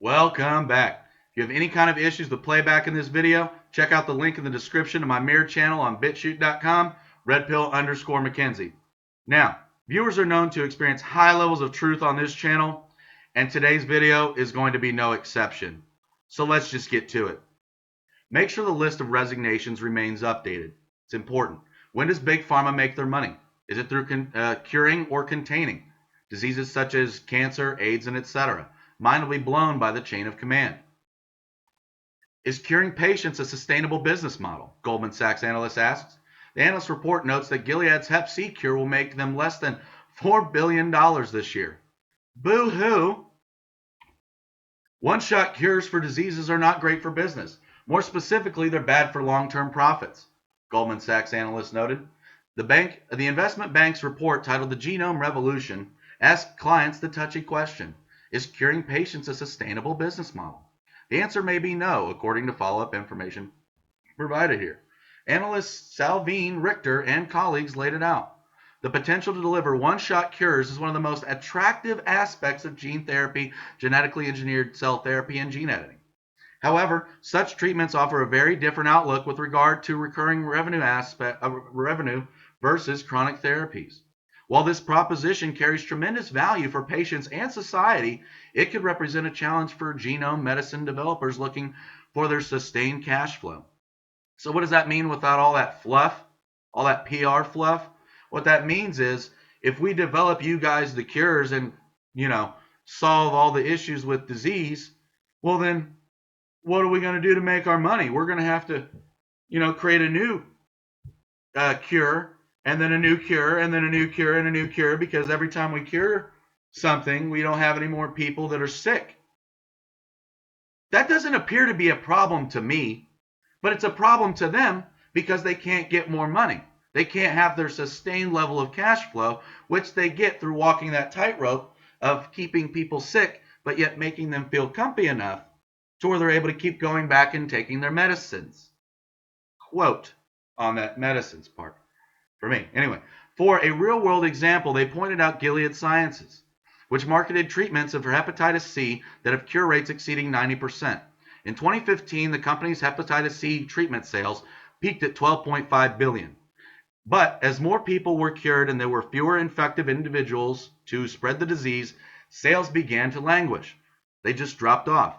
Welcome back. If you have any kind of issues with playback in this video, check out the link in the description to my mirror channel on BitChute.com, redpill_Mackenzie. Now, viewers are known to experience high levels of truth on this channel, and today's video is going to be no exception. So let's just get to it. Make sure the list of resignations remains updated. It's important. When does Big Pharma make their money? Is it through curing or containing diseases such as cancer, AIDS, and etc.? Mine will be blown by the chain of command. Is curing patients a sustainable business model? Goldman Sachs analyst asks. The analyst report notes that Gilead's Hep C cure will make them less than $4 billion this year. Boo hoo! One shot cures for diseases are not great for business. More specifically, they're bad for long term profits, Goldman Sachs analyst noted. The investment bank's report titled The Genome Revolution asked clients the touchy question: is curing patients a sustainable business model? The answer may be no, according to follow-up information provided here. Analyst Salveen Richter and colleagues laid it out. The potential to deliver one-shot cures is one of the most attractive aspects of gene therapy, genetically engineered cell therapy, and gene editing. However, such treatments offer a very different outlook with regard to recurring revenue versus chronic therapies. While this proposition carries tremendous value for patients and society, it could represent a challenge for genome medicine developers looking for their sustained cash flow. So what does that mean without all that fluff, all that PR fluff? What that means is if we develop you guys the cures and, solve all the issues with disease, well then what are we going to do to make our money? We're going to have to, create a new cure, and then a new cure, and then a new cure, and a new cure, because every time we cure something, we don't have any more people that are sick. That doesn't appear to be a problem to me, but it's a problem to them because they can't get more money. They can't have their sustained level of cash flow, which they get through walking that tightrope of keeping people sick, but yet making them feel comfy enough to where they're able to keep going back and taking their medicines. Quote on that medicines part for me. Anyway, for a real world example, they pointed out Gilead Sciences, which marketed treatments for hepatitis C that have cure rates exceeding 90%. In 2015, the company's hepatitis C treatment sales peaked at 12.5 billion. But as more people were cured and there were fewer infected individuals to spread the disease, sales began to languish. They just dropped off.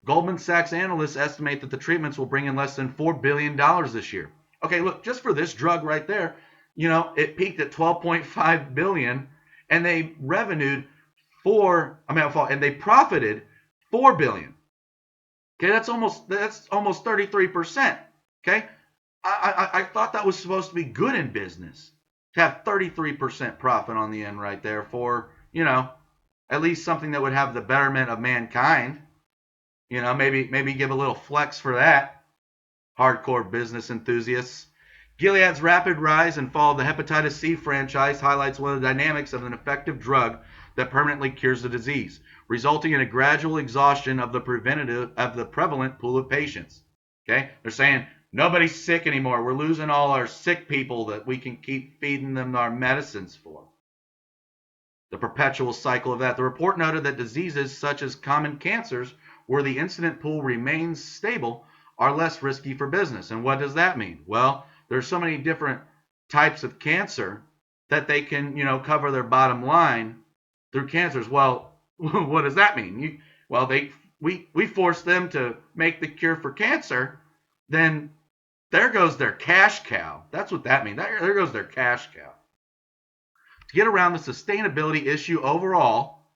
Goldman Sachs analysts estimate that the treatments will bring in less than $4 billion this year. Okay, look, just for this drug right there, it peaked at 12.5 billion and they revenued and they profited 4 billion. Okay, that's almost 33%. Okay? I thought that was supposed to be good in business to have 33% profit on the end right there for, at least something that would have the betterment of mankind. Maybe give a little flex for that. Hardcore business enthusiasts. Gilead's rapid rise and fall of the hepatitis C franchise highlights one of the dynamics of an effective drug that permanently cures the disease, resulting in a gradual exhaustion of the prevalent pool of patients. Okay? They're saying nobody's sick anymore. We're losing all our sick people that we can keep feeding them our medicines for. The perpetual cycle of that. The report noted that diseases such as common cancers, where the incident pool remains stable, are less risky for business. And what does that mean? Well, there's so many different types of cancer that they can, cover their bottom line through cancers. Well, what does that mean? We force them to make the cure for cancer, then there goes their cash cow. That's what that means. There goes their cash cow. To get around the sustainability issue overall,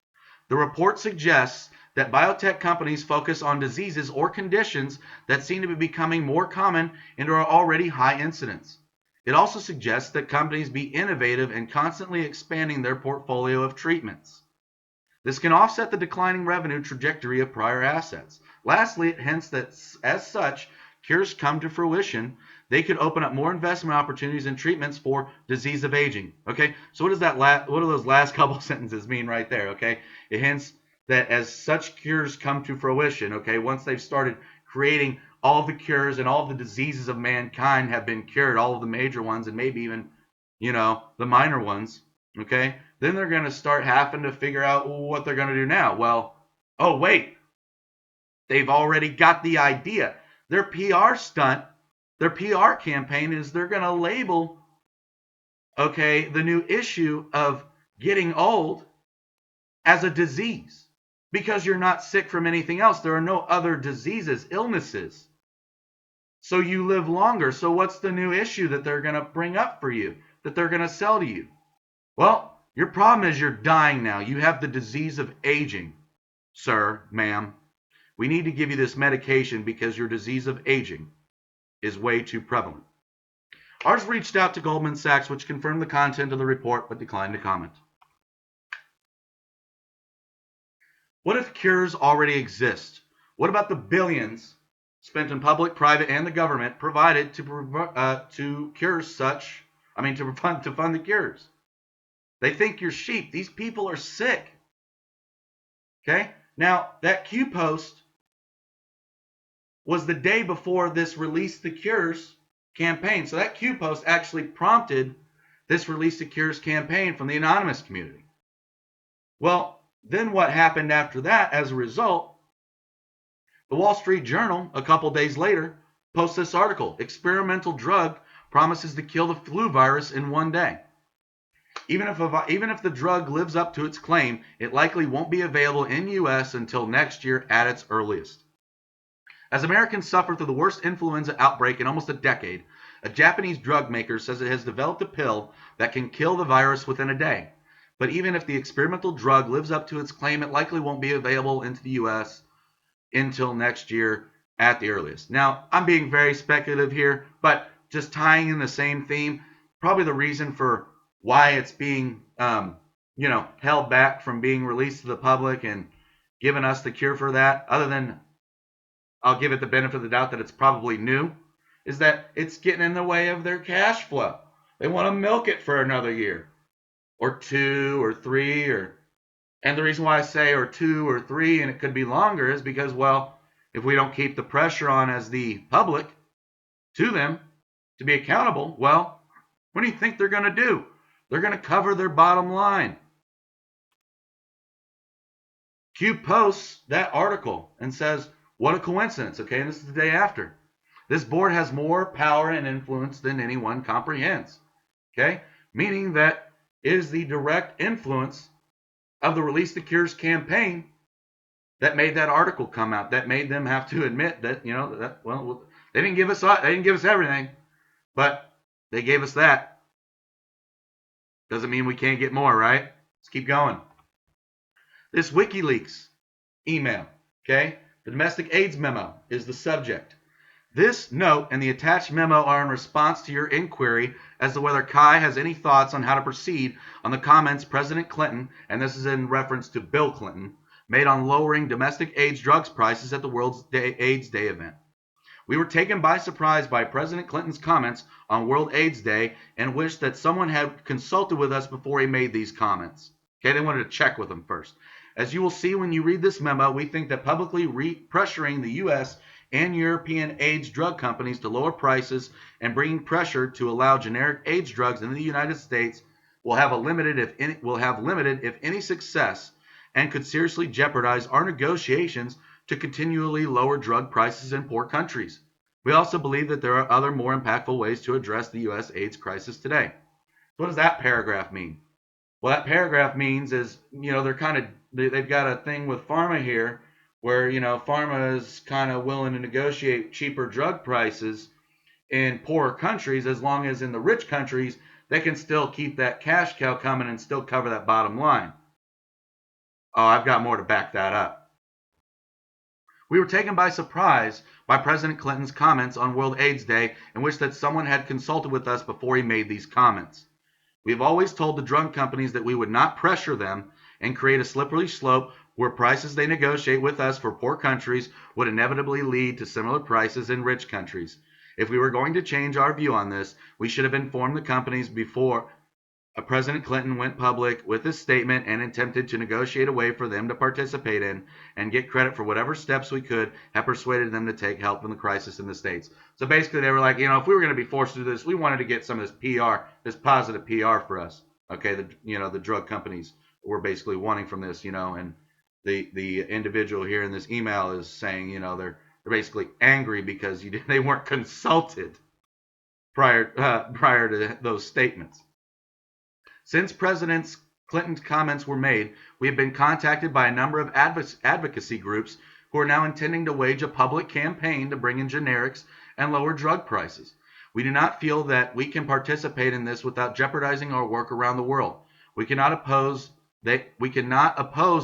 the report suggests that biotech companies focus on diseases or conditions that seem to be becoming more common and are already high incidence. It also suggests that companies be innovative and constantly expanding their portfolio of treatments. This can offset the declining revenue trajectory of prior assets. Lastly, it hints that as such cures come to fruition, they could open up more investment opportunities and treatments for disease of aging. Okay, so what do those last couple sentences mean right there? Okay, it hints that as such cures come to fruition, okay, once they've started creating all the cures and all the diseases of mankind have been cured, all of the major ones and maybe even, the minor ones, okay, then they're going to start having to figure out what they're going to do now. Well, oh, wait, They've already got the idea. Their PR stunt, their PR campaign is they're going to label, okay, the new issue of getting old as a disease because you're not sick from anything else. There are no other diseases, illnesses. So you live longer. So what's the new issue that they're going to bring up for you, that they're going to sell to you? Well, your problem is you're dying now. You have the disease of aging, sir, ma'am. We need to give you this medication because your disease of aging is way too prevalent. Ours reached out to Goldman Sachs, which confirmed the content of the report but declined to comment. What if cures already exist? What about the billions spent in public, private, and the government provided to cure such? I mean, to fund the cures. They think you're sheep. These people are sick. Okay. Now that Q post was the day before this Release the Cures campaign. So that Q post actually prompted this Release the Cures campaign from the anonymous community. Well, then what happened after that as a result? The Wall Street Journal, a couple days later, posts this article. Experimental drug promises to kill the flu virus in one day. Even if the drug lives up to its claim, it likely won't be available in the U.S. until next year at its earliest. As Americans suffer through the worst influenza outbreak in almost a decade, a Japanese drug maker says it has developed a pill that can kill the virus within a day. But even if the experimental drug lives up to its claim, it likely won't be available into the U.S. until next year at the earliest. Now, I'm being very speculative here, but just tying in the same theme, probably the reason for why it's being, held back from being released to the public and given us the cure for that, other than I'll give it the benefit of the doubt that it's probably new, is that it's getting in the way of their cash flow. They want to milk it for another year or 2 or 3 and the reason why I say or 2 or 3 and it could be longer is because, well, if we don't keep the pressure on as the public to them to be accountable, well, what do you think they're going to do? They're going to cover their bottom line. Q posts that article and says, what a coincidence, okay? And this is the day after. This board has more power and influence than anyone comprehends, okay? Meaning that it is the direct influence of the Release the Cures campaign that made that article come out, that made them have to admit that, they didn't give us everything, but they gave us that. Doesn't mean we can't get more, right? Let's keep going. This WikiLeaks email, okay? The domestic AIDS memo is the subject. This note and the attached memo are in response to your inquiry as to whether Kai has any thoughts on how to proceed on the comments President Clinton, and this is in reference to Bill Clinton, made on lowering domestic AIDS drugs prices at the World AIDS Day event. We were taken by surprise by President Clinton's comments on World AIDS Day and wished that someone had consulted with us before he made these comments. Okay, they wanted to check with him first. As you will see when you read this memo, we think that publicly pressuring the U.S. and European AIDS drug companies to lower prices and bringing pressure to allow generic AIDS drugs in the United States will have limited, if any, success and could seriously jeopardize our negotiations to continually lower drug prices in poor countries. We also believe that there are other more impactful ways to address the U.S. AIDS crisis today. What does that paragraph mean? Well, that paragraph means is, they've got a thing with pharma here where, pharma is kind of willing to negotiate cheaper drug prices in poorer countries, as long as in the rich countries, they can still keep that cash cow coming and still cover that bottom line. Oh, I've got more to back that up. We were taken by surprise by President Clinton's comments on World AIDS Day and wish that someone had consulted with us before he made these comments. We have always told the drug companies that we would not pressure them and create a slippery slope where prices they negotiate with us for poor countries would inevitably lead to similar prices in rich countries. If we were going to change our view on this, we should have informed the companies before President Clinton went public with this statement and attempted to negotiate a way for them to participate in and get credit for whatever steps we could have persuaded them to take help from the crisis in the States. So basically they were like, if we were going to be forced to do this, we wanted to get some of this PR, this positive PR for us. Okay, the drug companies were basically wanting from this, and the individual here in this email is saying, they're basically angry because they weren't consulted prior to those statements. Since President Clinton's comments were made, we have been contacted by a number of advocacy groups who are now intending to wage a public campaign to bring in generics and lower drug prices. We do not feel that we can participate in this without jeopardizing our work around the world. We cannot oppose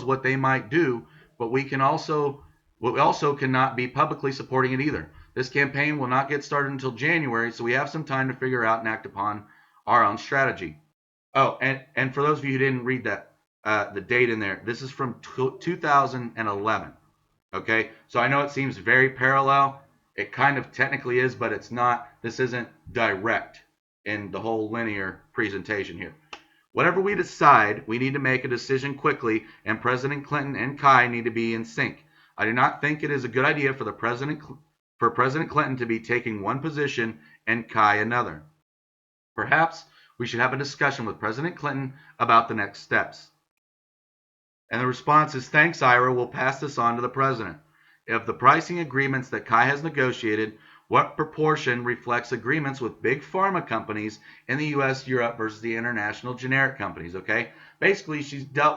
what they might do, but we also cannot be publicly supporting it either. This campaign will not get started until January, so we have some time to figure out and act upon our own strategy. Oh, and for those of you who didn't read that, the date in there, this is from 2011. Okay, so I know it seems very parallel. It kind of technically is, but it's not. This isn't direct in the whole linear presentation here. Whatever we decide, we need to make a decision quickly, and President Clinton and Kai need to be in sync. I do not think it is a good idea for President Clinton to be taking one position and Kai another. Perhaps we should have a discussion with President Clinton about the next steps. And the response is, thanks, Ira. We'll pass this on to the president. Of the pricing agreements that Kai has negotiated, what proportion reflects agreements with big pharma companies in the U.S., Europe versus the international generic companies? Okay, basically,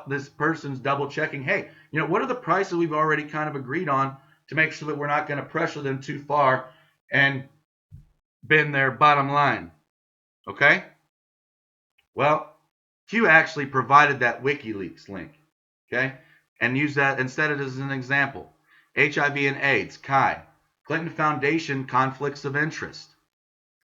this person's double checking. Hey, what are the prices we've already kind of agreed on to make sure that we're not going to pressure them too far and bend their bottom line? Okay. Well, Q actually provided that WikiLeaks link. Okay, and use that instead of as an example. HIV and AIDS, Kai. Clinton Foundation conflicts of interest.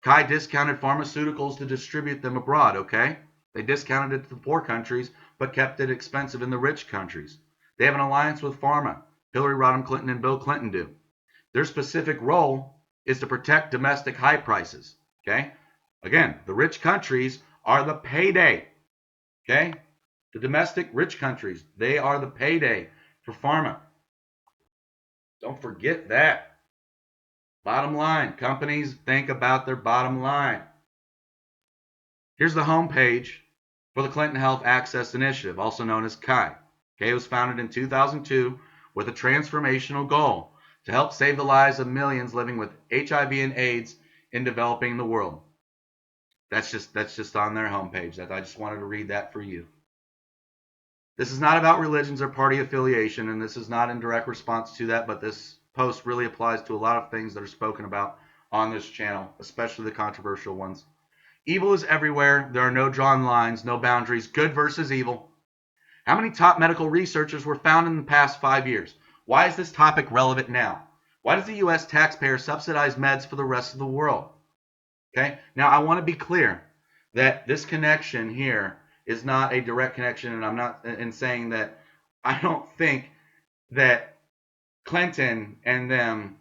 Kai discounted pharmaceuticals to distribute them abroad, okay? They discounted it to the poor countries, but kept it expensive in the rich countries. They have an alliance with pharma. Hillary Rodham Clinton and Bill Clinton do. Their specific role is to protect domestic high prices, okay? Again, the rich countries are the payday, okay? The domestic rich countries, they are the payday for pharma. Don't forget that. Bottom line, companies think about their bottom line. Here's the homepage for the Clinton Health Access Initiative, also known as Kai. It was founded in 2002 with a transformational goal to help save the lives of millions living with HIV and AIDS in developing the world. That's just on their homepage. I just wanted to read that for you. This is not about religions or party affiliation, and this is not in direct response to that, but this post really applies to a lot of things that are spoken about on this channel, especially the controversial ones. Evil is everywhere. There are no drawn lines, no boundaries. Good versus evil. How many top medical researchers were found in the past 5 years? Why is this topic relevant now? Why does the U.S. taxpayer subsidize meds for the rest of the world? Okay, now I want to be clear that this connection here is not a direct connection, and I'm not in saying that I don't think that Clinton and them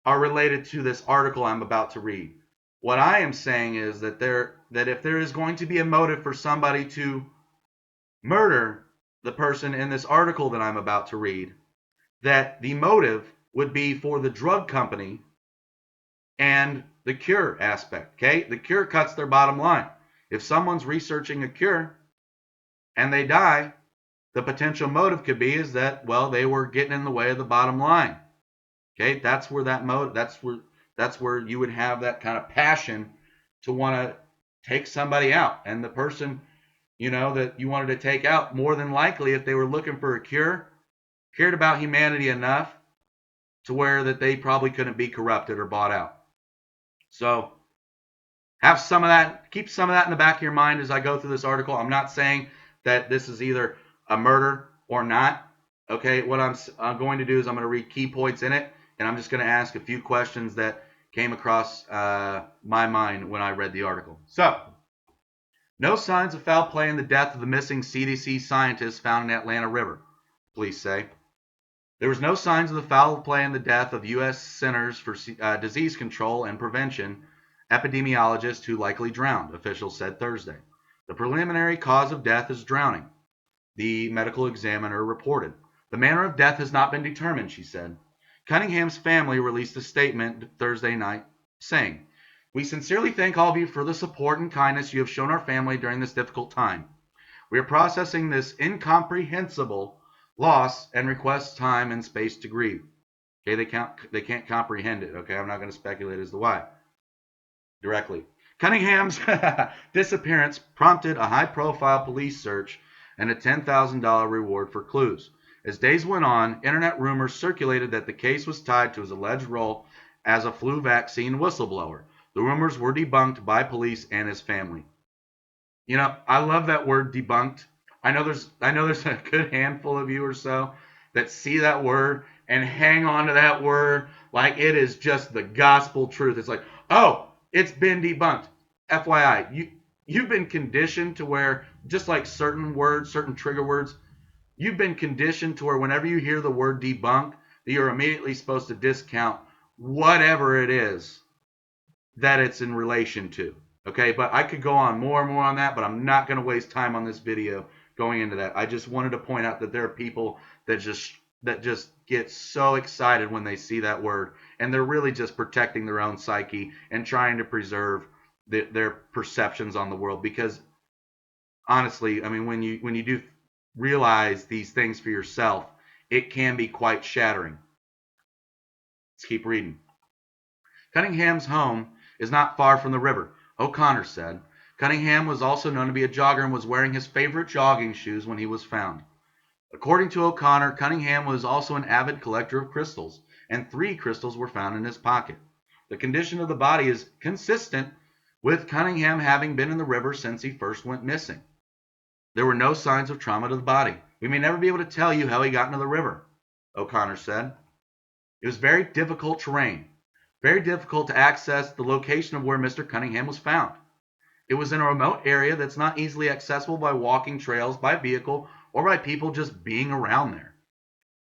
are related to this article I'm about to read. What I am saying is that if there is going to be a motive for somebody to murder the person in this article that I'm about to read, that the motive would be for the drug company and the cure aspect. Okay, the cure cuts their bottom line. If someone's researching a cure and they die, the potential motive could be is that, well, they were getting in the way of the bottom line. Okay, that's where that motive, that's where you would have that kind of passion to want to take somebody out. And the person, that you wanted to take out, more than likely, if they were looking for a cure, cared about humanity enough to where that they probably couldn't be corrupted or bought out. So have some of that, keep some of that in the back of your mind as I go through this article. I'm not saying that this is either a murder or not. Okay, what I'm going to do is I'm going to read key points in it, and I'm just going to ask a few questions that came across my mind when I read the article. So, no signs of foul play in the death of the missing CDC scientists found in Atlanta River, police say. There was no signs of the foul play in the death of U.S. Centers for Disease Control and Prevention epidemiologist who likely drowned, officials said Thursday. The preliminary cause of death is drowning, the medical examiner reported. The manner of death has not been determined, she said. Cunningham's family released a statement Thursday night saying, "We sincerely thank all of you for the support and kindness you have shown our family during this difficult time. We are processing this incomprehensible loss, and requests time and space to grieve. Okay, they can't comprehend it. Okay, I'm not going to speculate as to why directly. Cunningham's disappearance prompted a high-profile police search and a $10,000 reward for clues. As days went on, internet rumors circulated that the case was tied to his alleged role as a flu vaccine whistleblower. The rumors were debunked by police and his family. You know, I love that word debunked. I know there's a good handful of you or so that see that word and hang on to that word like it is just the gospel truth. It's like, "Oh, it's been debunked." FYI, you've been conditioned to where just like certain words, certain trigger words, you've been conditioned to where whenever you hear the word debunk, that you're immediately supposed to discount whatever it is that it's in relation to. Okay, but I could go on more and more on that, but I'm not going to waste time on this video going into that. I just wanted to point out that there are people that just get so excited when they see that word, and they're really just protecting their own psyche and trying to preserve their perceptions on the world. Because honestly, I mean, when you do realize these things for yourself, it can be quite shattering. Let's keep reading. Cunningham's home is not far from the river, O'Connor said. Cunningham was also known to be a jogger and was wearing his favorite jogging shoes when he was found. According to O'Connor, Cunningham was also an avid collector of crystals, and 3 crystals were found in his pocket. The condition of the body is consistent with Cunningham having been in the river since he first went missing. There were no signs of trauma to the body. We may never be able to tell you how he got into the river, O'Connor said. It was very difficult terrain, very difficult to access the location of where Mr. Cunningham was found. It was in a remote area that's not easily accessible by walking trails, by vehicle, or by people just being around there.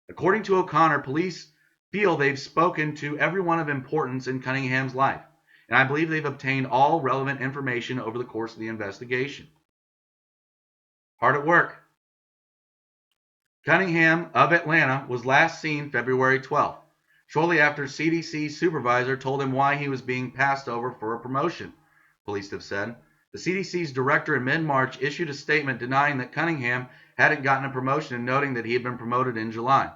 According to O'Connor, police feel they've spoken to everyone of importance in Cunningham's life, and I believe they've obtained all relevant information over the course of the investigation. Hard at work. Cunningham of Atlanta was last seen February 12th, shortly after CDC supervisor told him why he was being passed over for a promotion, police have said. The CDC's director in mid-March issued a statement denying that Cunningham hadn't gotten a promotion and noting that he had been promoted in July.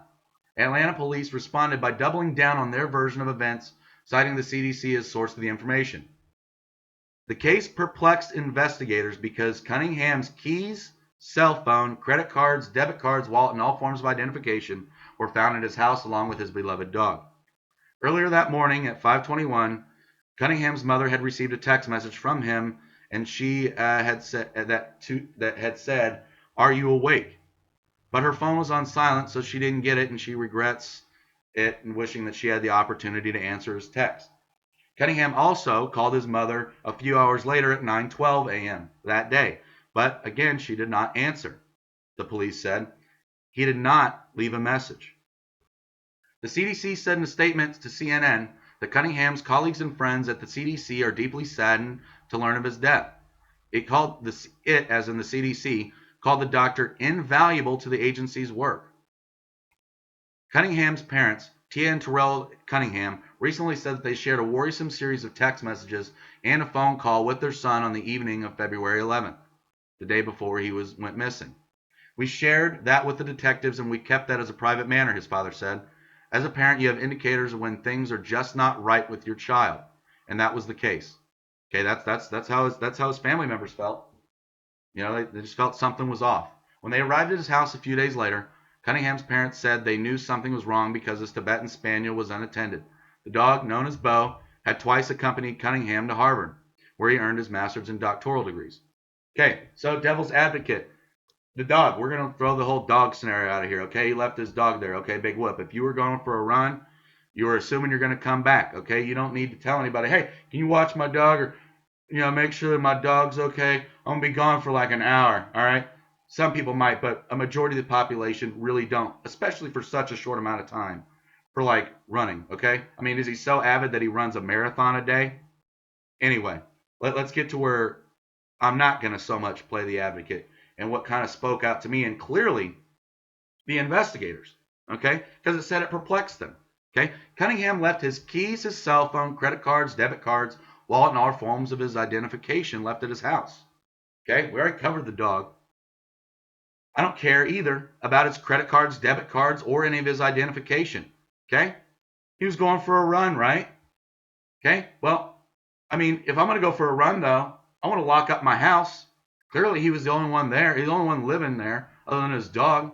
Atlanta police responded by doubling down on their version of events, citing the CDC as source of the information. The case perplexed investigators because Cunningham's keys, cell phone, credit cards, debit cards, wallet, and all forms of identification were found at his house along with his beloved dog. Earlier that morning at 5:21, Cunningham's mother had received a text message from him, and she had said, "Are you awake?" But her phone was on silent, so she didn't get it, and she regrets it and wishing that she had the opportunity to answer his text. Cunningham also called his mother a few hours later at 9:12 a.m. that day, but again she did not answer. The police said he did not leave a message. The CDC said in a statement to CNN that Cunningham's colleagues and friends at the CDC are deeply saddened to learn of his death. As in the CDC, called the doctor invaluable to the agency's work. Cunningham's parents, Tia and Terrell Cunningham, recently said that they shared a worrisome series of text messages and a phone call with their son on the evening of February 11th, the day before he went missing. "We shared that with the detectives and we kept that as a private matter," his father said. "As a parent, you have indicators of when things are just not right with your child," and that was the case. Okay, that's how his family members felt. You know, they just felt something was off. When they arrived at his house a few days later, Cunningham's parents said they knew something was wrong because his Tibetan Spaniel was unattended. The dog, known as Bo, had twice accompanied Cunningham to Harvard, where he earned his master's and doctoral degrees. Okay, so devil's advocate. The dog, we're going to throw the whole dog scenario out of here, okay? He left his dog there, okay? Big whoop. If you were going for a run, you were assuming you're going to come back, okay? You don't need to tell anybody, "Hey, can you watch my dog?" Or, make sure that my dog's okay. I'm going to be gone for like an hour, all right? Some people might, but a majority of the population really don't, especially for such a short amount of time for like running, okay? I mean, is he so avid that he runs a marathon a day? Anyway, let's get to where I'm not going to so much play the advocate and what kind of spoke out to me, and clearly the investigators, okay? Because it said it perplexed them, okay? Cunningham left his keys, his cell phone, credit cards, debit cards, wallet, and all forms of his identification left at his house, okay? We already covered the dog. I don't care either about his credit cards, debit cards, or any of his identification. Okay? He was going for a run, right? Okay? Well, I mean, if I'm going to go for a run, though, I want to lock up my house. Clearly, he was the only one there. He's the only one living there other than his dog.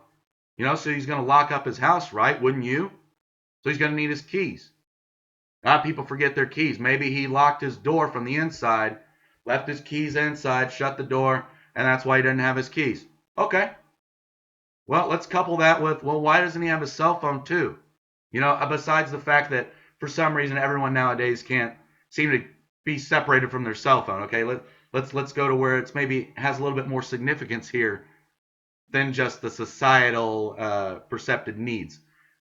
So he's going to lock up his house, right? Wouldn't you? So he's going to need his keys. A lot of people forget their keys. Maybe he locked his door from the inside, left his keys inside, shut the door, and that's why he didn't have his keys. Okay. Well, let's couple that with, well, why doesn't he have a cell phone too? Besides the fact that for some reason everyone nowadays can't seem to be separated from their cell phone. Okay, let's go to where it's maybe has a little bit more significance here than just the societal percepted needs.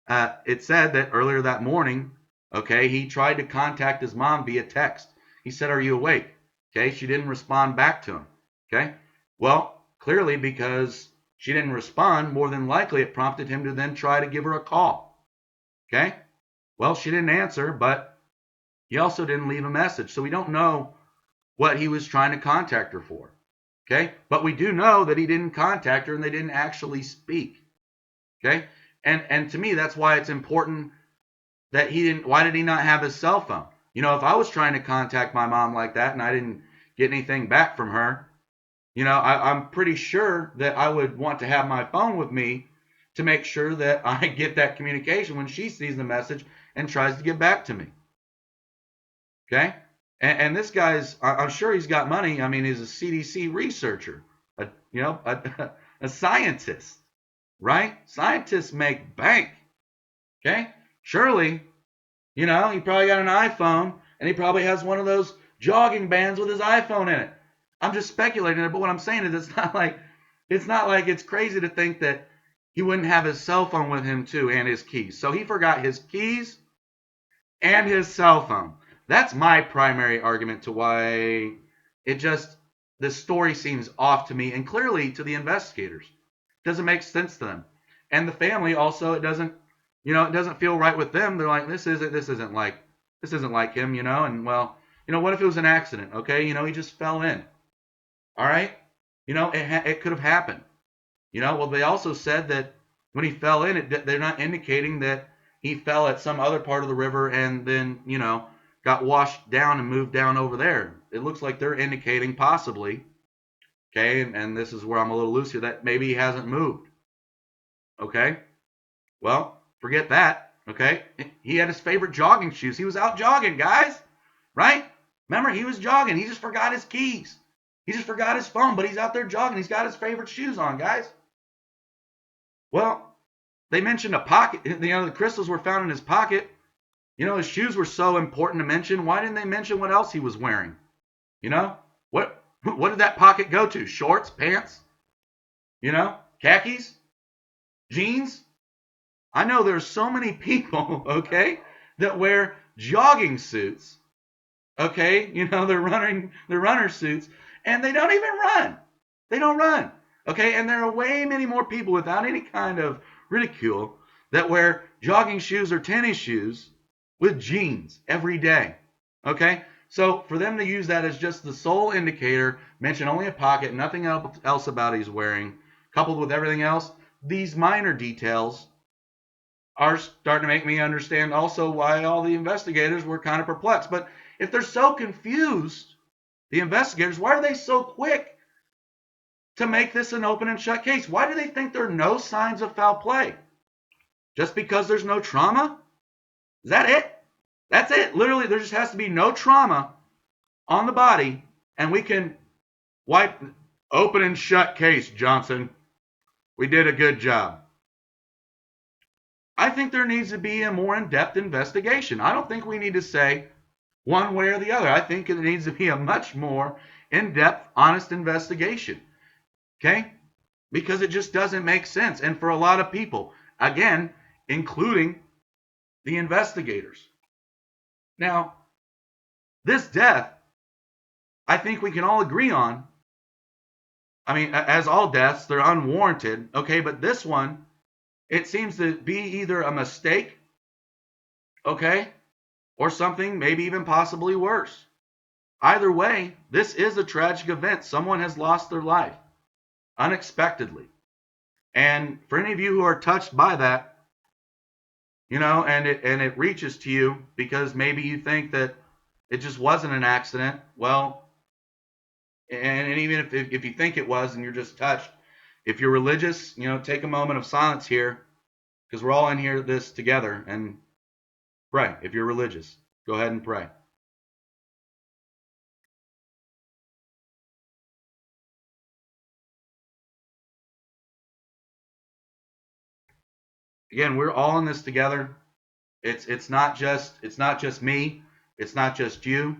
It said that earlier that morning, okay, he tried to contact his mom via text. He said, "Are you awake?" Okay, she didn't respond back to him. Okay, well, clearly because she didn't respond, more than likely it prompted him to then try to give her a call. Okay, well, she didn't answer, but he also didn't leave a message, so we don't know what he was trying to contact her for. Okay, but we do know that he didn't contact her and they didn't actually speak. Okay, and to me that's why it's important that he didn't. Why did he not have his cell phone? If I was trying to contact my mom like that and I didn't get anything back from her, I'm pretty sure that I would want to have my phone with me to make sure that I get that communication when she sees the message and tries to get back to me. Okay, and this guy's, I'm sure he's got money. I mean, he's a CDC researcher, a scientist, right? Scientists make bank. Okay, surely, he probably got an iPhone and he probably has one of those jogging bands with his iPhone in it. I'm just speculating, but what I'm saying is it's not like it's crazy to think that he wouldn't have his cell phone with him too and his keys. So he forgot his keys and his cell phone. That's my primary argument to why the story seems off to me and clearly to the investigators. It doesn't make sense to them. And the family also, it doesn't feel right with them. They're like, this isn't like him, and well, what if it was an accident? Okay, he just fell in. All right, it could have happened. Well, they also said that when he fell in, they're not indicating that he fell at some other part of the river and then, got washed down and moved down over there. It looks like they're indicating possibly, okay, and this is where I'm a little loose here, that maybe he hasn't moved. Okay, well, forget that. Okay, he had his favorite jogging shoes. He was out jogging, guys, right? Remember, he was jogging. He just forgot his keys. He just forgot his phone, but he's out there jogging. He's got his favorite shoes on, guys. Well, they mentioned a pocket. The crystals were found in his pocket. His shoes were so important to mention. Why didn't they mention what else he was wearing? What did that pocket go to? Shorts, pants, khakis, jeans. I know there's so many people, okay, that wear jogging suits. Okay, they're runner suits, and they don't even run. They don't run. Okay, and there are way many more people without any kind of ridicule that wear jogging shoes or tennis shoes with jeans every day. Okay, so for them to use that as just the sole indicator, mention only a pocket, nothing else about he's wearing, coupled with everything else, these minor details are starting to make me understand also why all the investigators were kind of perplexed. But if they're so confused, the investigators, why are they so quick to make this an open and shut case? Why do they think there are no signs of foul play? Just because there's no trauma? Is that it? That's it. Literally, there just has to be no trauma on the body, and we can wipe open and shut case, Johnson. We did a good job. I think there needs to be a more in-depth investigation. I don't think we need to say one way or the other. I think it needs to be a much more in-depth, honest investigation. Okay? Because it just doesn't make sense. And for a lot of people, again, including the investigators. Now, this death, I think we can all agree on. I mean, as all deaths, they're unwarranted. Okay, but this one, it seems to be either a mistake, okay, or something maybe even possibly worse. Either way, this is a tragic event. Someone has lost their life unexpectedly. And for any of you who are touched by that, you know, and it reaches to you because maybe you think that it just wasn't an accident. Well, and even if you think it was and you're just touched, if you're religious, you know, take a moment of silence here because we're all in here this together and pray. If you're religious, go ahead and pray. Again, we're all in this together. It's not just me. It's not just you.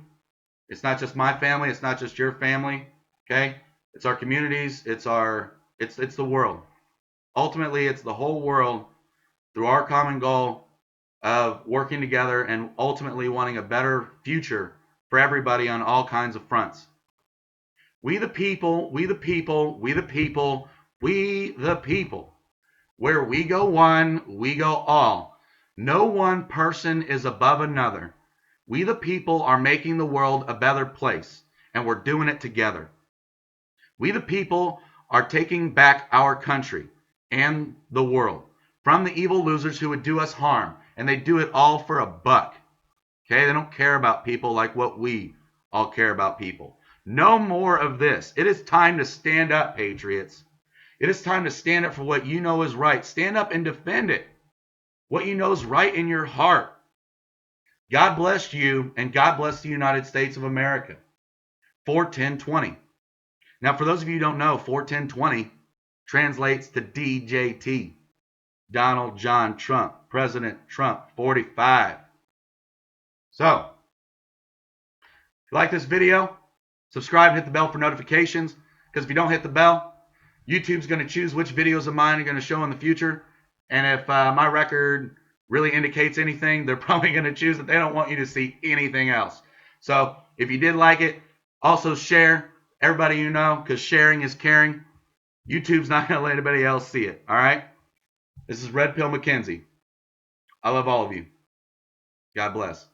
It's not just my family. It's not just your family. Okay? It's our communities. It's the world. Ultimately, it's the whole world through our common goal of working together and ultimately wanting a better future for everybody on all kinds of fronts. We the people, we the people, we the people, we the people. Where we go one, we go all. No one person is above another. We the people are making the world a better place, and we're doing it together. We the people are taking back our country and the world from the evil losers who would do us harm, and they do it all for a buck. Okay, they don't care about people like what we all care about people. No more of this. It is time to stand up, patriots. It is time to stand up for what you know is right. Stand up and defend it. What you know is right in your heart. God bless you, and God bless the United States of America. 41020. Now, for those of you who don't know, 41020 translates to DJT. Donald John Trump, President Trump 45. So, if you like this video, subscribe and hit the bell for notifications, because if you don't hit the bell, YouTube's going to choose which videos of mine are going to show in the future. And if my record really indicates anything, they're probably going to choose that they don't want you to see anything else. So if you did like it, also share. Everybody you know, because sharing is caring. YouTube's not going to let anybody else see it. All right? This is Red Pill Mackenzie. I love all of you. God bless.